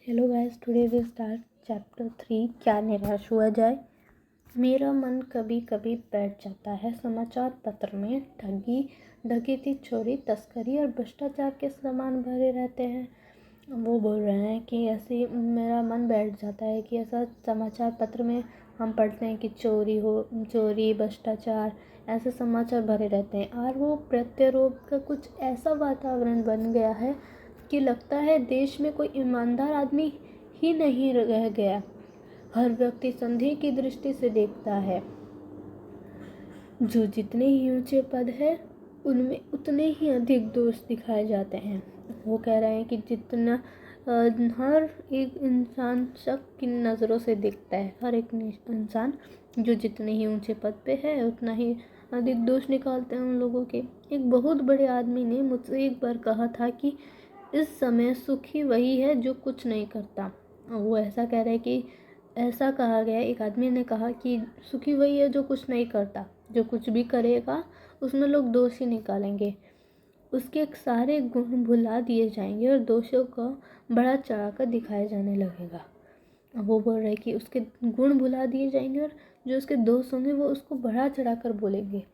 Hello guys, today we start chapter 3 क्या निराश हुआ जाए। मेरा मन कभी कभी बैठ जाता है। समाचार पत्र में ठगी, डकैती, चोरी, तस्करी और भ्रष्टाचार के सामान भरे रहते हैं। वो बोल रहे हैं कि ऐसे मेरा मन बैठ जाता है कि ऐसा समाचार पत्र में हम पढ़ते हैं कि चोरी, भ्रष्टाचार, ऐसे समाचार भरे रहते हैं और वो प्रत्यारोप का कुछ ऐसा वातावरण बन गया है कि लगता है देश में कोई ईमानदार आदमी ही नहीं रह गया। हर व्यक्ति संदेह की दृष्टि से देखता है। जो जितने ही ऊंचे पद है उनमें उतने ही अधिक दोष दिखाए जाते हैं। वो कह रहे हैं कि जितना हर एक इंसान शक की नज़रों से देखता है। हर एक इंसान जो जितने ही ऊंचे पद पे है उतना ही अधिक दोष निकालते हैं उन लोगों के। एक बहुत बड़े आदमी ने मुझसे एक बार कहा था कि इस समय सुखी वही है जो कुछ नहीं करता। वो ऐसा कह रहे कि ऐसा कहा गया, एक आदमी ने कहा कि सुखी वही है जो कुछ नहीं करता। जो कुछ भी करेगा उसमें लोग दोष ही निकालेंगे, उसके सारे गुण भुला दिए जाएंगे और दोषों को बढ़ा चढ़ा कर दिखाया जाने लगेगा। वो बोल रहे कि उसके गुण भुला दिए जाएंगे और जो उसके दोष होंगे वो उसको बढ़ा चढ़ा कर बोलेंगे।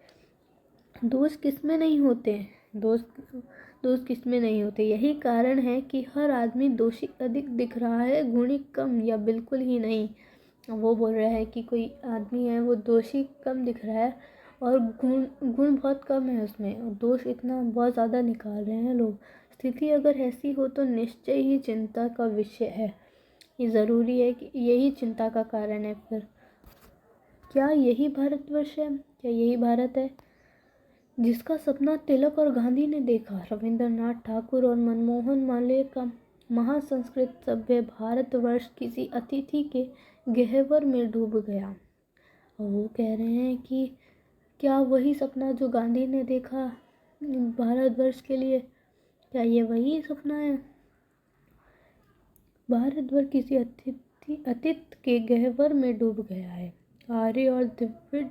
दोष किसमें नहीं होते, दोष किसमें नहीं होते। यही कारण है कि हर आदमी दोषी अधिक दिख रहा है, गुणी कम या बिल्कुल ही नहीं। वो बोल रहा है कि कोई आदमी है वो दोषी कम दिख रहा है और गुण बहुत कम है उसमें, और दोष इतना बहुत ज़्यादा निकाल रहे हैं लोग। स्थिति अगर ऐसी हो तो निश्चय ही चिंता का विषय है। ये ज़रूरी है कि यही चिंता का कारण है। फिर क्या यही भारतवर्ष है? क्या यही भारत है जिसका सपना तिलक और गांधी ने देखा? रविंद्रनाथ ठाकुर और मनमोहन मालवीय का महासंस्कृत सभ्य भारतवर्ष किसी अतिथि के गहवर में डूब गया। वो कह रहे हैं कि क्या वही सपना जो गांधी ने देखा भारतवर्ष के लिए, क्या ये वही सपना है? भारतवर्ष किसी अतिथि के गहवर में डूब गया है। आर्य और द्रविड़,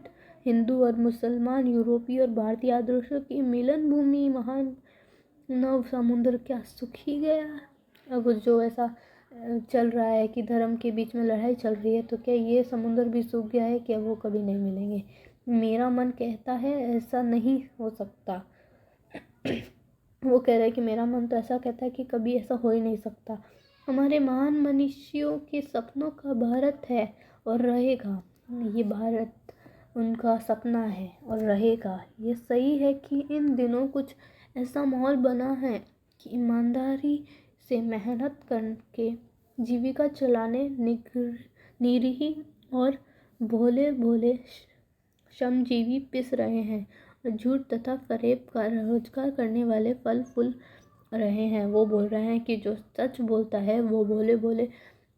हिंदू और मुसलमान, यूरोपीय और भारतीय आदर्शों की मिलन भूमि महान नव समुद्र क्या सूख ही गया? अब जो ऐसा चल रहा है कि धर्म के बीच में लड़ाई चल रही है, तो क्या ये समुद्र भी सूख गया है? क्या वो कभी नहीं मिलेंगे? मेरा मन कहता है ऐसा नहीं हो सकता। वो कह रहा है कि मेरा मन तो ऐसा कहता है कि कभी ऐसा हो ही नहीं सकता। हमारे महान मनीषियों के सपनों का भारत है और रहेगा। ये भारत उनका सपना है और रहेगा। ये सही है कि इन दिनों कुछ ऐसा माहौल बना है कि ईमानदारी से मेहनत करके जीविका चलाने निरीह और भोले भोले श्रमजीवी पिस रहे हैं और झूठ तथा फरेब का रोजगार करने वाले फल फूल रहे हैं। वो बोल रहे हैं कि जो सच बोलता है, वो भोले भोले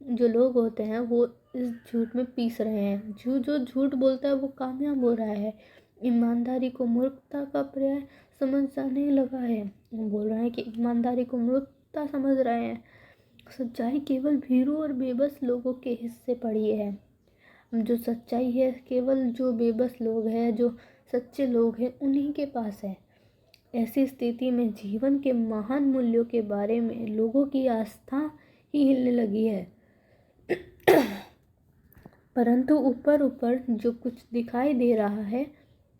जो लोग होते हैं वो इस झूठ में पीस रहे हैं। जो झूठ बोलता है वो कामयाब हो रहा है। ईमानदारी को मूर्खता का पर्याय समझ जाने लगा है। वो बोल रहे हैं कि ईमानदारी को मूर्खता समझ रहे हैं। सच्चाई केवल भीरू और बेबस लोगों के हिस्से पड़ी है। जो सच्चाई है केवल जो बेबस लोग हैं, जो सच्चे लोग हैं, उन्हीं के पास है। ऐसी स्थिति में जीवन के महान मूल्यों के बारे में लोगों की आस्था ही हिलने लगी है। परंतु ऊपर ऊपर जो कुछ दिखाई दे रहा है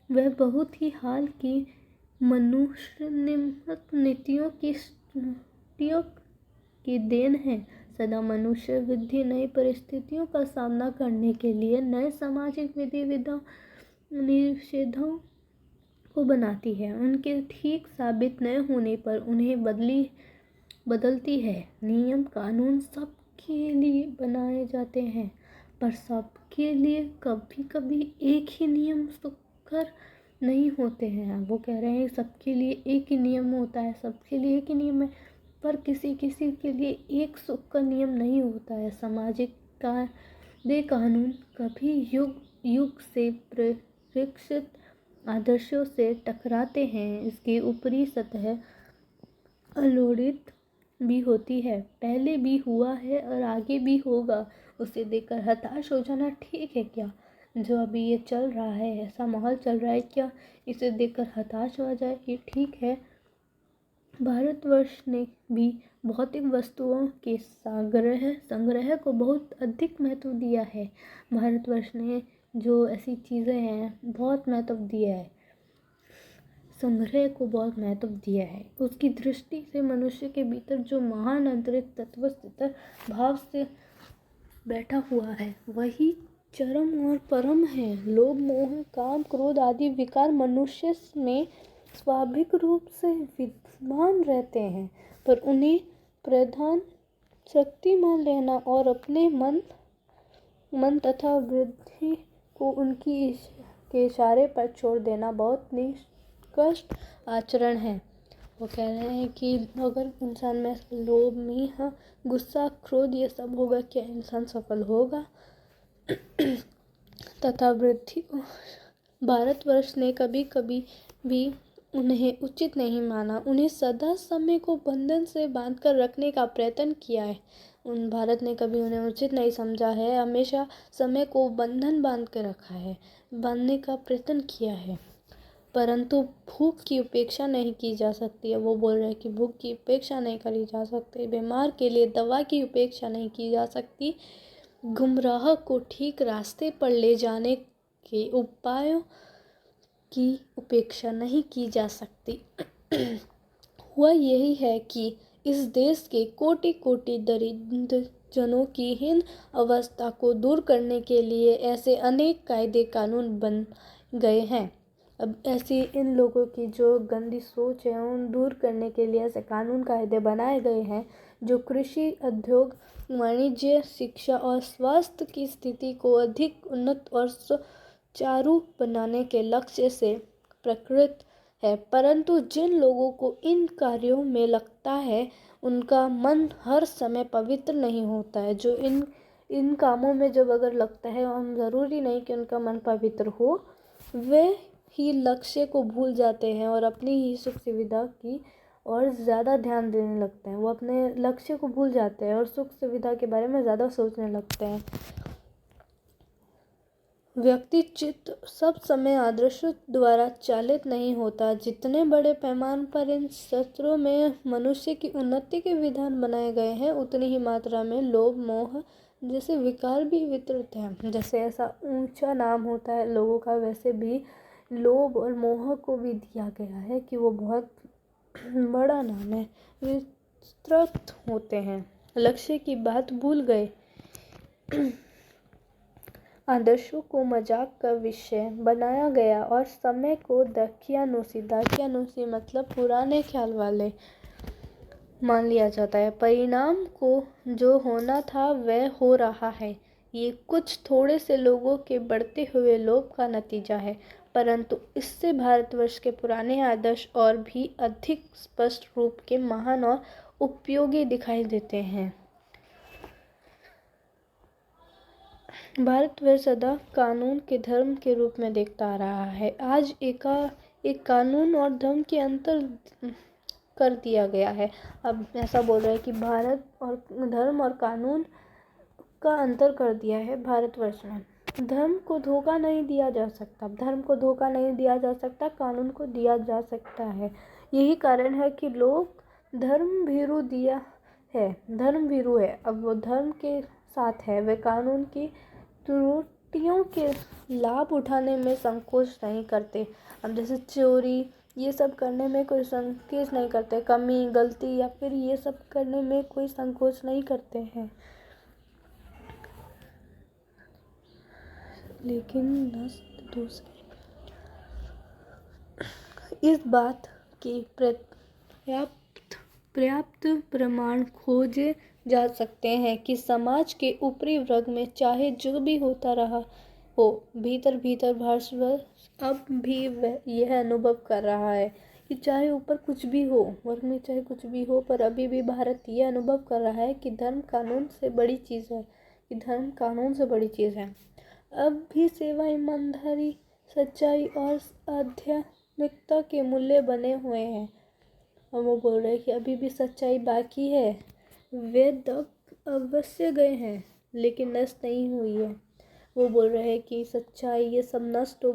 वह बहुत ही हाल की मनुष्य नीतियों की देन है। सदा मनुष्य विधि नई परिस्थितियों का सामना करने के लिए नए सामाजिक विधि निषेधों को बनाती है। उनके ठीक साबित न होने पर उन्हें बदलती है। नियम कानून सबके लिए बनाए जाते हैं, पर सबके लिए कभी कभी एक ही नियम सुखकर नहीं होते हैं। वो कह रहे हैं सबके लिए एक ही नियम होता है, सबके लिए एक ही नियम है, पर किसी किसी के लिए एक सुख का नियम नहीं होता है। सामाजिक कानून कभी युग युग से परीक्षित आदर्शों से टकराते हैं। इसकी ऊपरी सतह अलोड़ित भी होती है, पहले भी हुआ है और आगे भी होगा। उसे देखकर हताश हो जाना ठीक है क्या? जो अभी ये चल रहा है, ऐसा माहौल चल रहा है, क्या इसे देखकर हताश हो जाए? ये ठीक है? भारतवर्ष ने भी भौतिक वस्तुओं के संग्रह को बहुत अधिक महत्व दिया है। भारतवर्ष ने जो ऐसी चीज़ें हैं बहुत महत्व दिया है, संग्रह को बहुत महत्व दिया है। उसकी दृष्टि से मनुष्य के भीतर जो महान आंतरिक तत्व स्थित भाव से बैठा हुआ है वही चरम और परम है। लोभ, मोह, काम, क्रोध आदि विकार मनुष्य में स्वाभाविक रूप से विद्यमान रहते हैं, पर उन्हें प्रधान शक्ति मान लेना और अपने मन तथा बुद्धि को उनकी के इशारे पर छोड़ देना बहुत निकृष्ट आचरण है। वो कह रहे हैं कि अगर इंसान में लोभ, मोह, गुस्सा, क्रोध ये सब होगा, क्या इंसान सफल होगा? तथा वृद्धि को भारतवर्ष ने कभी कभी भी उन्हें उचित नहीं माना। उन्हें सदा समय को बंधन से बांधकर रखने का प्रयत्न किया है। भारत ने कभी उन्हें उचित नहीं समझा है, हमेशा समय को बंधन बांध के रखा है, बांधने का प्रयत्न किया है। परंतु भूख की उपेक्षा नहीं की जा सकती है। वो बोल रहे हैं कि भूख की उपेक्षा नहीं करी जा सकती, बीमार के लिए दवा की उपेक्षा नहीं की जा सकती, गुमराह को ठीक रास्ते पर ले जाने के उपायों की उपेक्षा नहीं की जा सकती। हुआ यही है कि इस देश के कोटि कोटि दरिद्र जनों की हीन अवस्था को दूर करने के लिए ऐसे अनेक कायदे कानून बन गए हैं। अब ऐसी इन लोगों की जो गंदी सोच है उन दूर करने के लिए ऐसे कानून कायदे बनाए गए हैं जो कृषि, उद्योग, वाणिज्य, शिक्षा और स्वास्थ्य की स्थिति को अधिक उन्नत और सुचारू बनाने के लक्ष्य से प्रकृत है। परंतु जिन लोगों को इन कार्यों में लगता है उनका मन हर समय पवित्र नहीं होता है। जो इन कामों में जब अगर लगता है, हम ज़रूरी नहीं कि उनका मन पवित्र हो, वे ही लक्ष्य को भूल जाते हैं और अपनी ही सुख सुविधा की और ज़्यादा ध्यान देने लगते हैं। वो अपने लक्ष्य को भूल जाते हैं और सुख सुविधा के बारे में ज़्यादा सोचने लगते हैं। व्यक्ति चित्त सब समय आदर्शों द्वारा चालित नहीं होता। जितने बड़े पैमाने पर इन शास्त्रों में मनुष्य की उन्नति के विधान बनाए गए हैं, उतनी ही मात्रा में लोभ, मोह जैसे विकार भी वितरित हैं। जैसे ऐसा ऊंचा नाम होता है लोगों का, वैसे भी लोभ और मोह को भी दिया गया है कि वो बहुत बड़ा नाम है, विस्तृत होते हैं। लक्ष्य की बात भूल गए, आदर्शों को मजाक का विषय बनाया गया और समय को दकियानुसी मतलब पुराने ख्याल वाले मान लिया जाता है। परिणाम को जो होना था वह हो रहा है। ये कुछ थोड़े से लोगों के बढ़ते हुए लोभ का नतीजा है, परंतु इससे भारतवर्ष के पुराने आदर्श और भी अधिक स्पष्ट रूप के महान और उपयोगी दिखाई देते हैं। भारतवर्ष सदा कानून के धर्म के रूप में देखता आ रहा है। आज एक कानून और धर्म के अंतर कर दिया गया है। अब ऐसा बोल रहा है कि भारत और धर्म और कानून का अंतर कर दिया है भारतवर्ष में। धर्म को धोखा नहीं दिया जा सकता, धर्म को धोखा नहीं दिया जा सकता, कानून को दिया जा सकता है। यही कारण है कि लोग धर्म भीरू है। अब वो धर्म के साथ है, वे कानून की त्रुटियों के लाभ उठाने में संकोच नहीं करते। अब जैसे चोरी ये सब करने में कोई संकोच नहीं करते, कमी, गलती या फिर ये सब करने में कोई संकोच नहीं करते हैं। लेकिन इस बात की पर्याप्त प्रमाण खोजे जा सकते हैं कि समाज के ऊपरी वर्ग में चाहे जो भी होता रहा हो, भीतर भारतवर्ष अब भी वह यह अनुभव कर रहा है कि चाहे ऊपर कुछ भी हो, वर्ग में चाहे कुछ भी हो, पर अभी भी भारत यह अनुभव कर रहा है कि धर्म कानून से बड़ी चीज़ है। अब भी सेवा, ईमानदारी, सच्चाई और आध्यात्मिकता के मूल्य बने हुए हैं। और वो बोल रहे हैं कि अभी भी सच्चाई बाकी है। वे दब अवश्य गए हैं लेकिन नष्ट नहीं हुई है। वो बोल रहे हैं कि सच्चाई ये सब नष्ट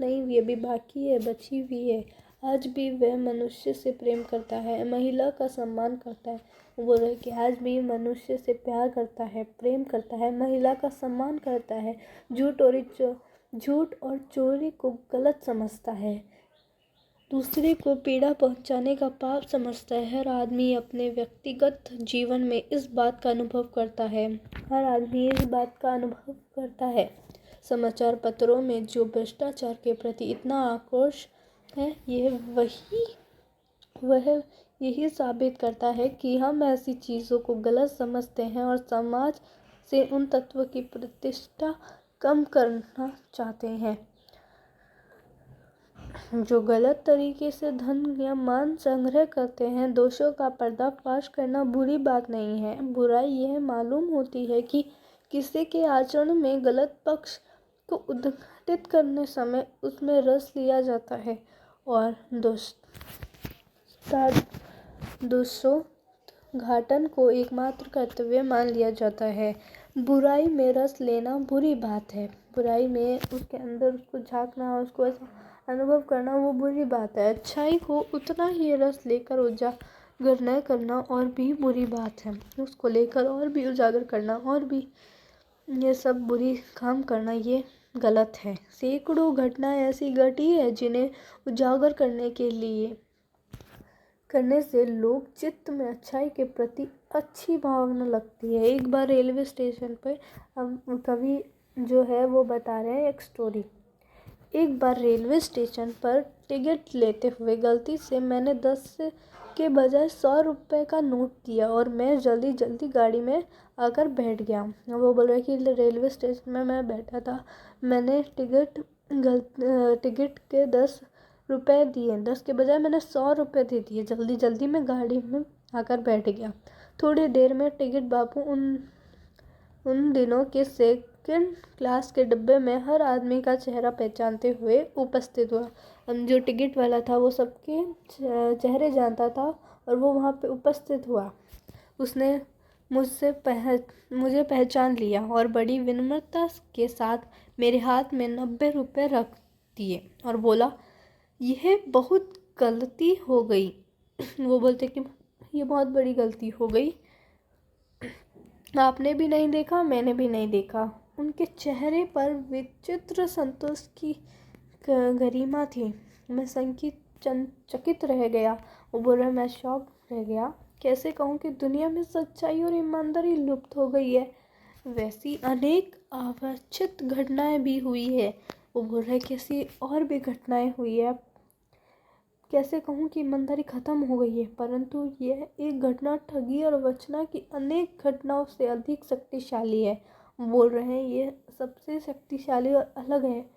नहीं हुई, अभी बाकी है, बची हुई है। आज भी वह मनुष्य से प्रेम करता है, महिला का सम्मान करता है। वो बोल रहे हैं कि आज भी मनुष्य से प्यार करता है, प्रेम करता है, महिला का सम्मान करता है, झूठ और चोरी को गलत समझता है, दूसरे को पीड़ा पहुंचाने का पाप समझता है। हर आदमी अपने व्यक्तिगत जीवन में इस बात का अनुभव करता है। हर आदमी इस बात का अनुभव करता है। समाचार पत्रों में जो भ्रष्टाचार के प्रति इतना आक्रोश है, वह यही साबित करता है कि हम ऐसी चीज़ों को गलत समझते हैं और समाज से उन तत्वों की प्रतिष्ठा कम करना चाहते हैं जो गलत तरीके से धन या मान संग्रह करते हैं। दोषों का पर्दाफाश करना बुरी बात नहीं है। बुराई यह मालूम होती है कि किसी के आचरण में गलत पक्ष को उद्घाटित करने समय उसमें रस लिया जाता है और दोषोद्घाटन को एकमात्र कर्तव्य मान लिया जाता है। बुराई में रस लेना बुरी बात है। बुराई में उसके अंदर उसको झांकना, उसको अनुभव करना, वो बुरी बात है। अच्छाई को उतना ही रस लेकर उजागर न करना और भी बुरी बात है। उसको लेकर और भी उजागर करना और भी ये सब बुरी काम करना, ये गलत है। सैकड़ों घटनाएं ऐसी घटी है जिन्हें उजागर करने से लोग चित्त में अच्छाई के प्रति अच्छी भावना लगती है। एक बार रेलवे स्टेशन पर हम कवि जो है वो बता रहे हैं एक स्टोरी। एक बार रेलवे स्टेशन पर टिकट लेते हुए गलती से मैंने 10 के बजाय 100 रुपये का नोट दिया और मैं जल्दी गाड़ी में आकर बैठ गया। वो बोल रहे कि रेलवे स्टेशन में मैं बैठा था, मैंने टिकट के 10 रुपये दिए, 10 के बजाय मैंने 100 रुपये दे दिए। जल्दी में गाड़ी में आकर बैठ गया। थोड़ी देर में टिकट बाबू उन दिनों के सेकंड क्लास के डब्बे में हर आदमी का चेहरा पहचानते हुए उपस्थित हुआ। जो टिकट वाला था वो सबके चेहरे जानता था और वो वहाँ पे उपस्थित हुआ। उसने मुझे पहचान लिया और बड़ी विनम्रता के साथ मेरे हाथ में 90 रुपये रख दिए और बोला, यह बहुत गलती हो गई। वो बोलते कि ये बहुत बड़ी गलती हो गई, आपने भी नहीं देखा, मैंने भी नहीं देखा। उनके चेहरे पर विचित्र संतोष की गरिमा थी। मैं चकित रह गया। वो बोल रहा, मैं शॉक रह गया। कैसे कहूँ कि दुनिया में सच्चाई और ईमानदारी लुप्त हो गई है। वैसी अनेक अवांछित घटनाएं भी हुई है। वो बोल रहे कैसी और भी घटनाएं हुई है। कैसे कहूँ कि ईमानदारी खत्म हो गई है, परंतु यह एक घटना ठगी और वंचना की अनेक घटनाओं से अधिक शक्तिशाली है। बोल रहे हैं ये सबसे शक्तिशाली और अलग है।